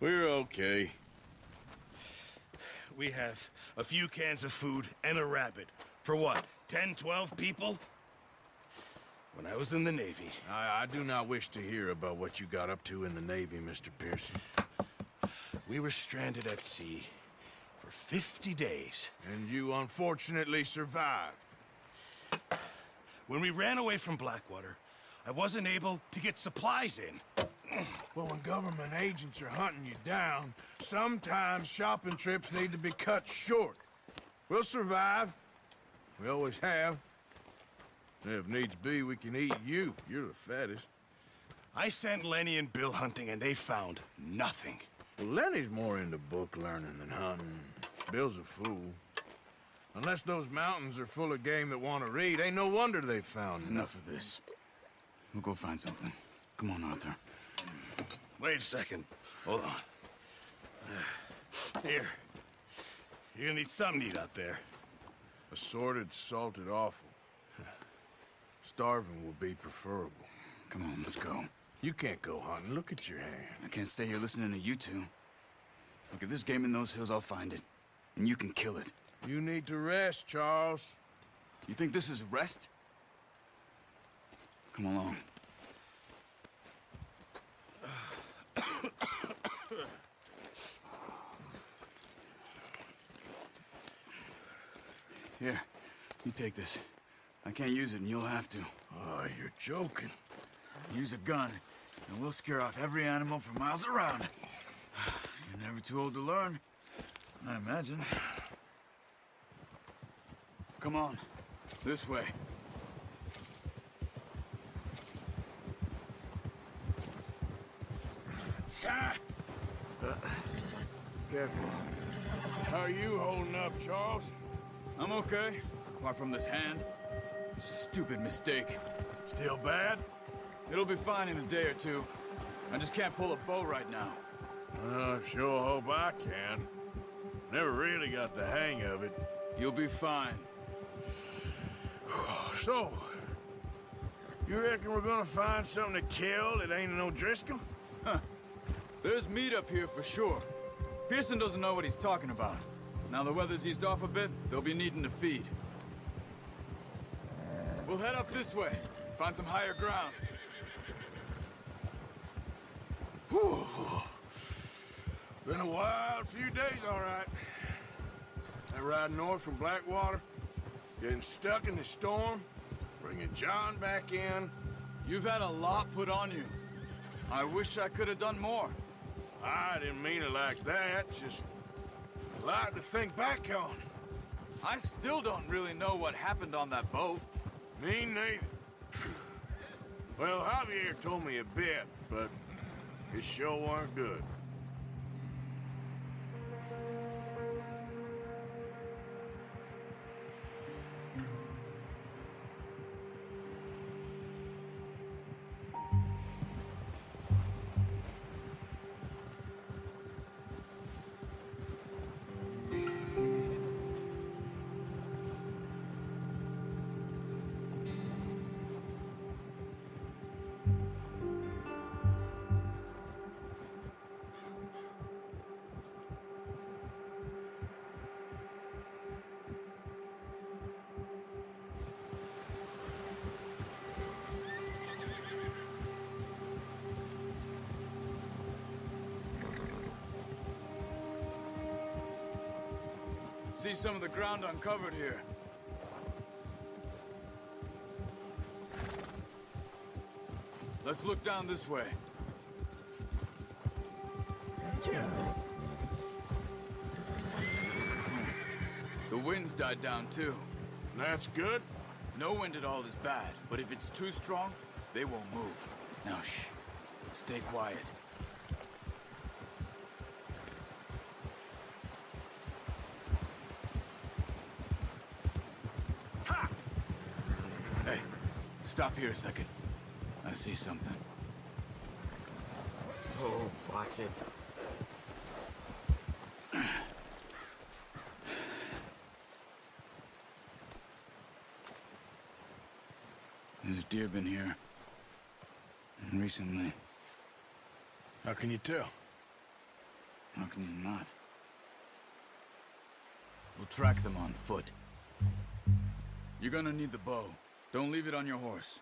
We're okay. We have a few cans of food and a rabbit. For what, 10, 12 people? When I was in the Navy... I do not wish to hear about what you got up to in the Navy, Mr. Pearson. We were stranded at sea for 50 days. And you unfortunately survived. When we ran away from Blackwater, I wasn't able to get supplies in. Well, when government agents are hunting you down, sometimes shopping trips need to be cut short. We'll survive. We always have. If needs be, we can eat you. You're the fattest. I sent Lenny and Bill hunting, and they found nothing. Well, Lenny's more into book learning than hunting. Bill's a fool. Unless those mountains are full of game that want to read, ain't no wonder they found Enough of this. We'll go find something. Come on, Arthur. Wait a second. Hold on. Here. You're gonna need something to eat out there. Assorted, salted offal. Starving will be preferable. Come on, let's go. You can't go hunting. Look at your hand. I can't stay here listening to you two. Look, if there's game in those hills, I'll find it. And you can kill it. You need to rest, Charles. You think this is rest? Come along. Here, you take this. I can't use it, and you'll have to. Oh, you're joking. Use a gun, and we'll scare off every animal for miles around. You're never too old to learn, I imagine. Come on, this way. Careful. How are you holding up, Charles? I'm okay, apart from this hand. Stupid mistake. Still bad? It'll be fine in a day or two. I just can't pull a bow right now. I sure hope I can. Never really got the hang of it. You'll be fine. So, you reckon we're gonna find something to kill that ain't no Driscoll? Huh. There's meat up here for sure. Pearson doesn't know what he's talking about. Now the weather's eased off a bit, they'll be needing to feed. We'll head up this way, find some higher ground. Whew. Been a wild few days, all right. That ride north from Blackwater, getting stuck in the storm, bringing John back in. You've had a lot put on you. I wish I could have done more. I didn't mean it like that, just a lot to think back on. I still don't really know what happened on that boat. Me neither. Well, Javier told me a bit, but it sure weren't good. See some of the ground uncovered here. Let's look down this way. The wind's died down too. That's good. No wind at all is bad, but if it's too strong, they won't move. Now shh, stay quiet. Hey, stop here a second. I see something. Oh, watch it. There's deer been here. Recently. How can you tell? How can you not? We'll track them on foot. You're gonna need the bow. Don't leave it on your horse.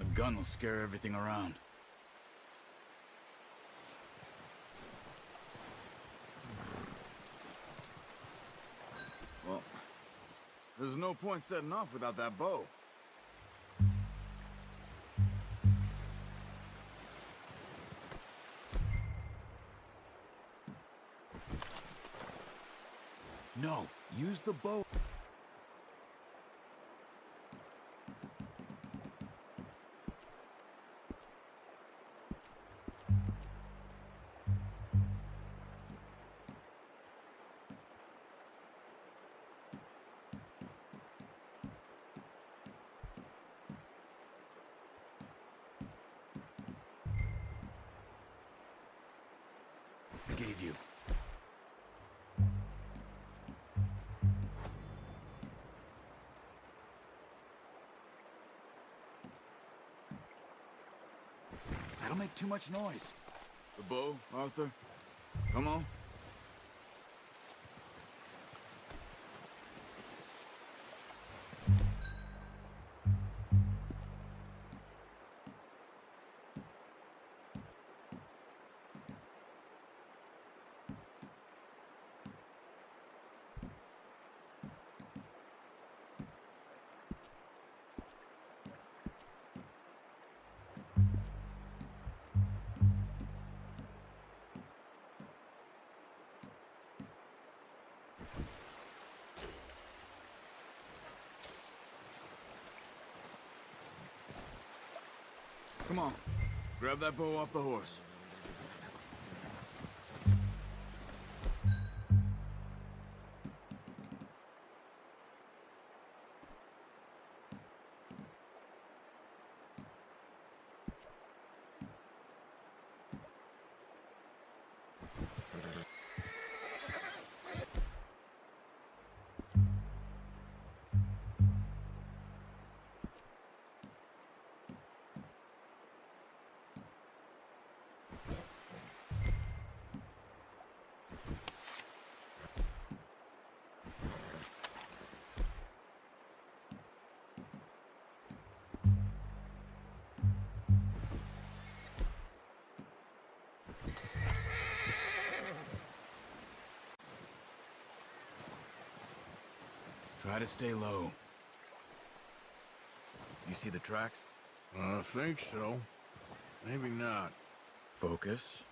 A gun will scare everything around. Well, there's no point setting off without that bow. No, use the bow. I gave you. That'll make too much noise. The bow, Arthur. Come on. Come on. Grab that bow off the horse. Try to stay low. You see the tracks? I think so. Maybe not. Focus.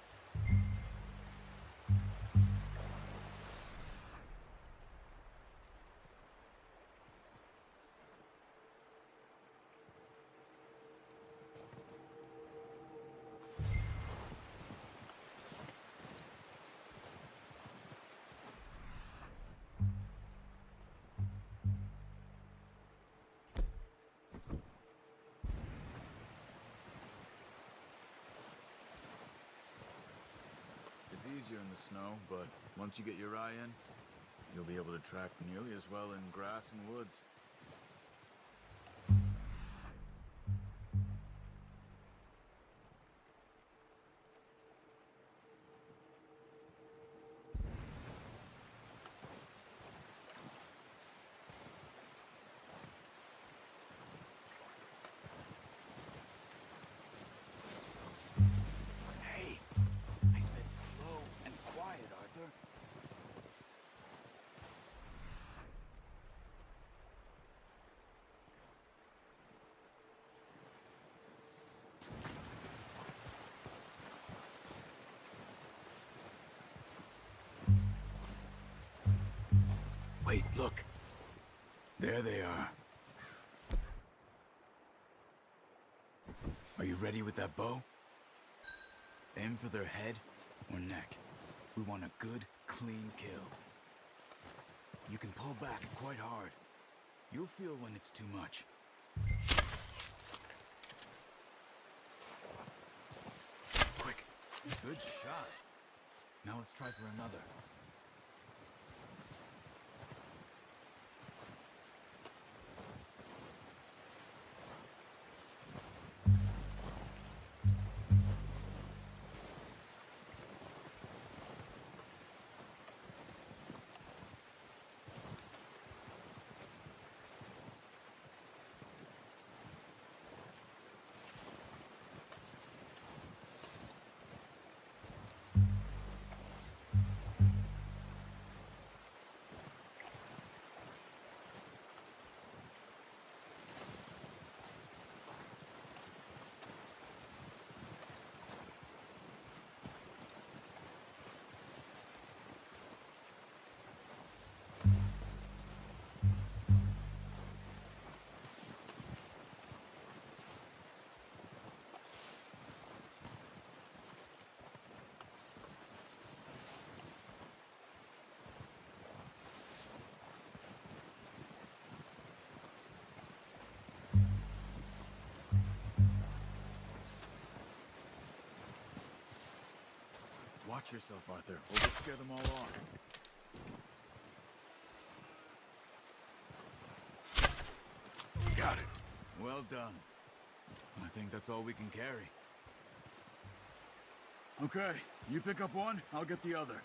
It's easier in the snow, but once you get your eye in, you'll be able to track nearly as well in grass and woods. Hey, I said slow and quiet, Arthur. Wait, look. There they are. Are you ready with that bow? Aim for their head or neck. We want a good, clean kill. You can pull back quite hard. You'll feel when it's too much. Quick. Good shot. Now let's try for another. Watch yourself, Arthur, or we'll scare them all off. Got it. Well done. I think that's all we can carry. Okay, you pick up one, I'll get the other.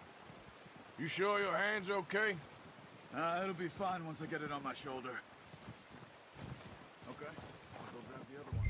You sure your hand's okay? It'll be fine once I get it on my shoulder. Okay, I'll go grab the other one.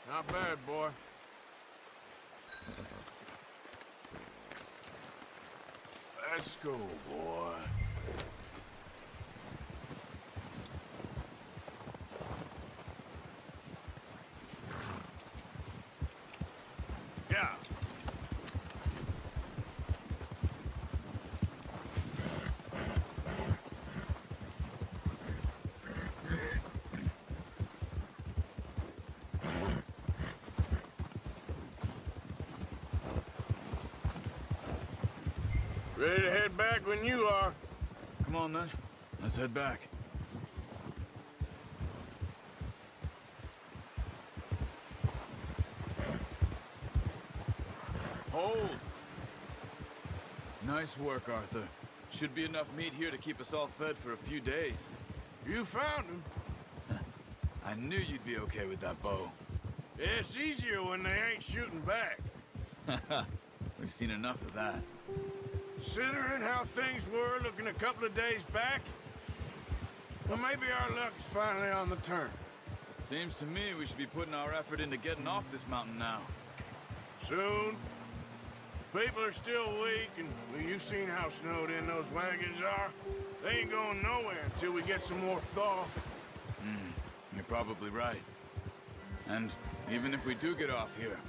Not bad, boy. Let's go, boy. Yeah. Ready to head back when you are. Come on, then. Let's head back. Hold! Nice work, Arthur. Should be enough meat here to keep us all fed for a few days. You found him. I knew you'd be okay with that bow. Yeah, it's easier when they ain't shooting back. We've seen enough of that. Considering how things were looking a couple of days back, well, maybe our luck's finally on the turn. Seems to me we should be putting our effort into getting off this mountain now. Soon. People are still weak, and well, you've seen how snowed in those wagons are. They ain't going nowhere until we get some more thaw. You're probably right. And even if we do get off here,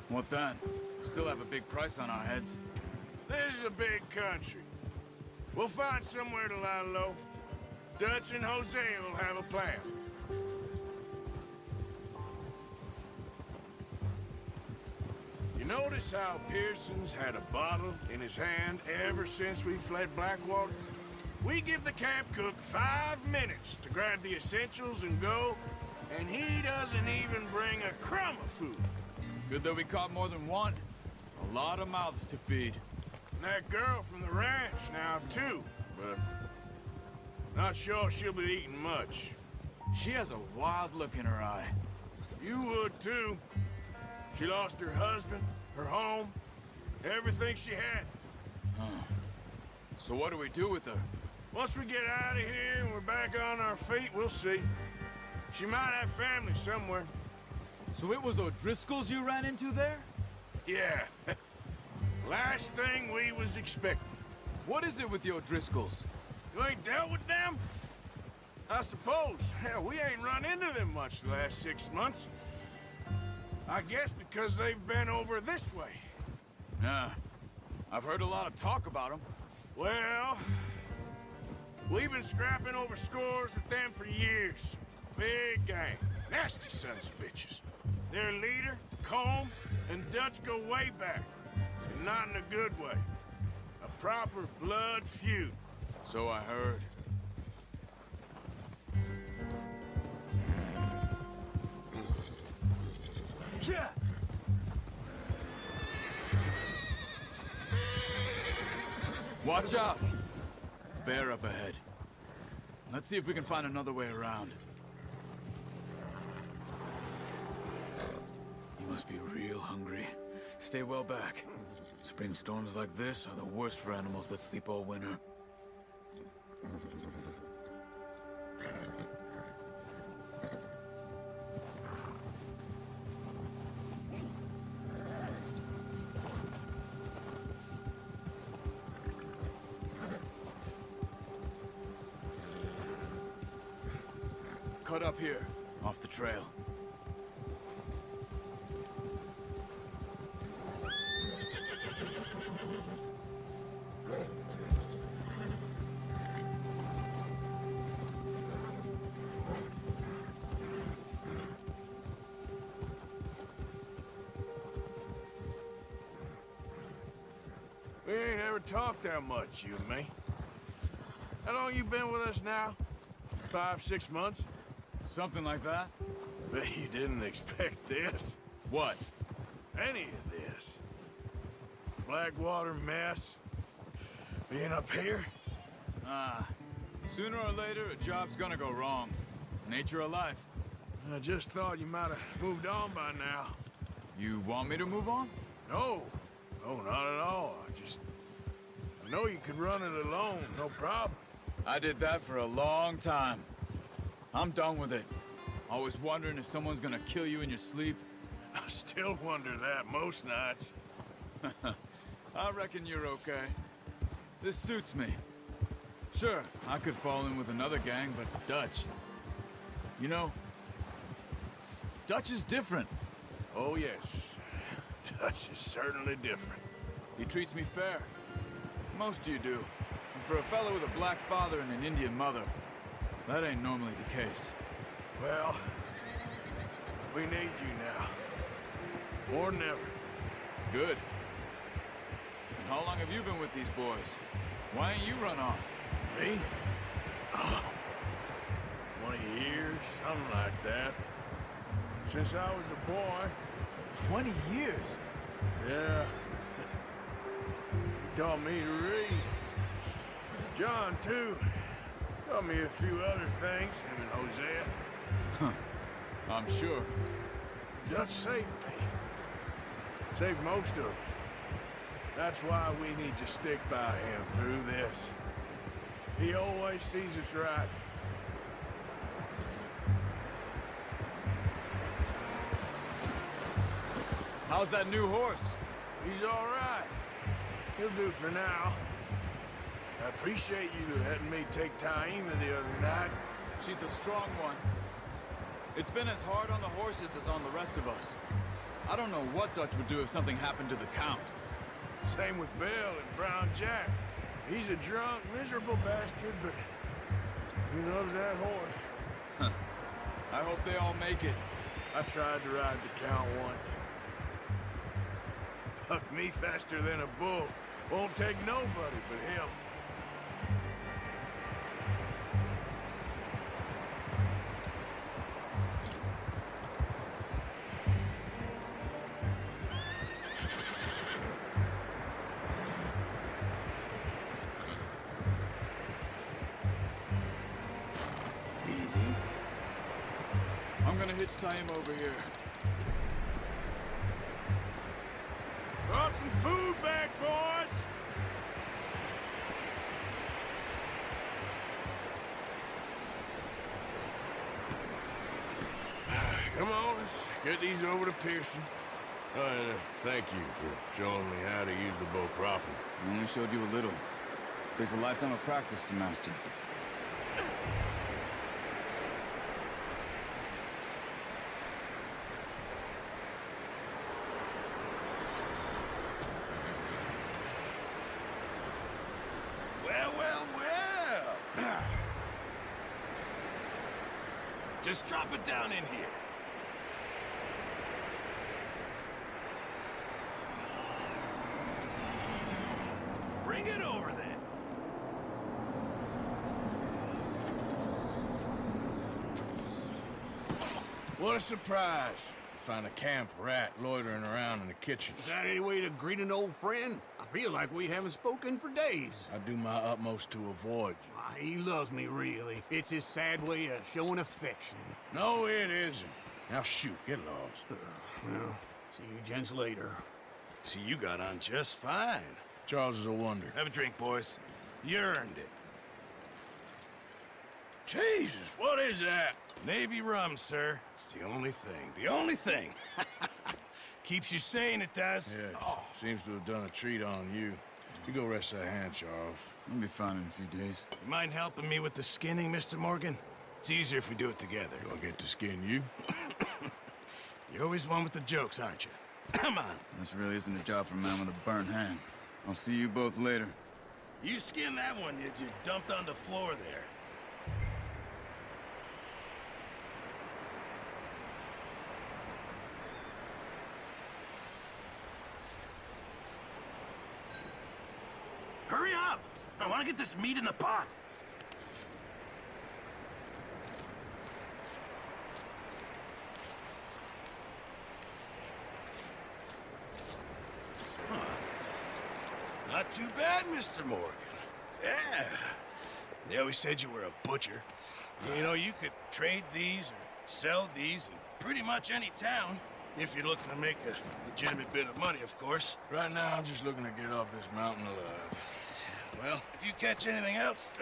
what then? Still have a big price on our heads. This is a big country. We'll find somewhere to lie low. Dutch and Jose will have a plan. You notice how Pearson's had a bottle in his hand ever since we fled Blackwater? We give the camp cook 5 minutes to grab the essentials and go, and he doesn't even bring a crumb of food. Good that we caught more than one. A lot of mouths to feed. And that girl from the ranch now, too, but not sure she'll be eating much. She has a wild look in her eye. You would, too. She lost her husband, her home, everything she had. So what do we do with her? Once we get out of here and we're back on our feet, we'll see. She might have family somewhere. So it was O'Driscoll's you ran into there? Yeah. Last thing we was expecting. What is it with the O'Driscolls? You ain't dealt with them? I suppose. Hell, we ain't run into them much the last 6 months. I guess because they've been over this way. Yeah. I've heard a lot of talk about them. Well, we've been scrapping over scores with them for years. Big gang. Nasty sons of bitches. Their leader, Combe, and Dutch go way back. And not in a good way. A proper blood feud. So I heard. Yeah. Watch out! Bear up ahead. Let's see if we can find another way around. You must be real hungry. Stay well back. Spring storms like this are the worst for animals that sleep all winter. cut up here, off the trail. We ain't ever talked that much, you and me. How long you been with us now? 5, 6 months? Something like that? Bet you didn't expect this. What? Any of this. Blackwater mess. Being up here? Sooner or later, a job's gonna go wrong. Nature of life. I just thought you might have moved on by now. You want me to move on? No. No, not at all. I know you could run it alone, no problem. I did that for a long time. I'm done with it. Always wondering if someone's gonna kill you in your sleep. I still wonder that most nights. I reckon you're okay. This suits me. Sure, I could fall in with another gang, but Dutch... You know, Dutch is different. Oh, yes. Dutch is certainly different. He treats me fair. Most of you do. And for a fellow with a black father and an Indian mother, that ain't normally the case. Well, we need you now. More than ever. Good. And how long have you been with these boys? Why ain't you run off? Me? 20 years, something like that. Since I was a boy. 20 years? Yeah. He taught me to read. John, too. Taught me a few other things, him and Hosea. I'm sure. Dutch saved me. Saved most of us. That's why we need to stick by him through this. He always sees us right. How's that new horse? He's all right. He'll do for now. I appreciate you letting me take Taima the other night. She's a strong one. It's been as hard on the horses as on the rest of us. I don't know what Dutch would do if something happened to the Count. Same with Bill and Brown Jack. He's a drunk, miserable bastard, but he loves that horse. I hope they all make it. I tried to ride the Count once. Bucked me faster than a bull. Won't take nobody but him. Easy. I'm gonna hitch tie him over here. Brought some food back, boys! Come on, let's get these over to Pearson. Thank you for showing me how to use the bow properly. I only showed you a little. Takes a lifetime of practice to master. Well. Just drop it down in here. Bring it over then. What a surprise. Find a camp rat loitering around in the kitchen. Is that any way to greet an old friend? I feel like we haven't spoken for days. I do my utmost to avoid you. He loves me, really. It's his sad way of showing affection. No, it isn't. Now shoot, get lost. Well, see you gents later. See, you got on just fine. Charles is a wonder. Have a drink, boys. You earned it. Jesus, what is that? Navy rum, sir. It's the only thing. The only thing. Keeps you sane, it does. Yeah, seems to have done a treat on you. You go rest that hand, Charles. I'll be fine in a few days. You mind helping me with the skinning, Mr. Morgan? It's easier if we do it together. Do I get to skin you? You're always one with the jokes, aren't you? Come on. This really isn't a job for a man with a burnt hand. I'll see you both later. You skinned that one you dumped on the floor there. Hurry up! I want to get this meat in the pot. Not too bad, Mr. Morgan. Yeah. They always said you were a butcher. You know, you could trade these or sell these in pretty much any town. If you're looking to make a legitimate bit of money, of course. Right now, I'm just looking to get off this mountain alive. Well, if you catch anything else,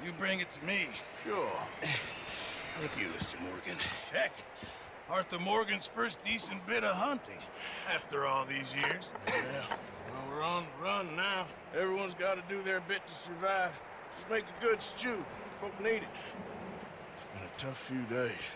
you bring it to me. Sure. Thank you, Mr. Morgan. Heck, Arthur Morgan's first decent bit of hunting after all these years. Yeah. Well, we're on the run now. Everyone's got to do their bit to survive. Just make a good stew. Folk need it. It's been a tough few days.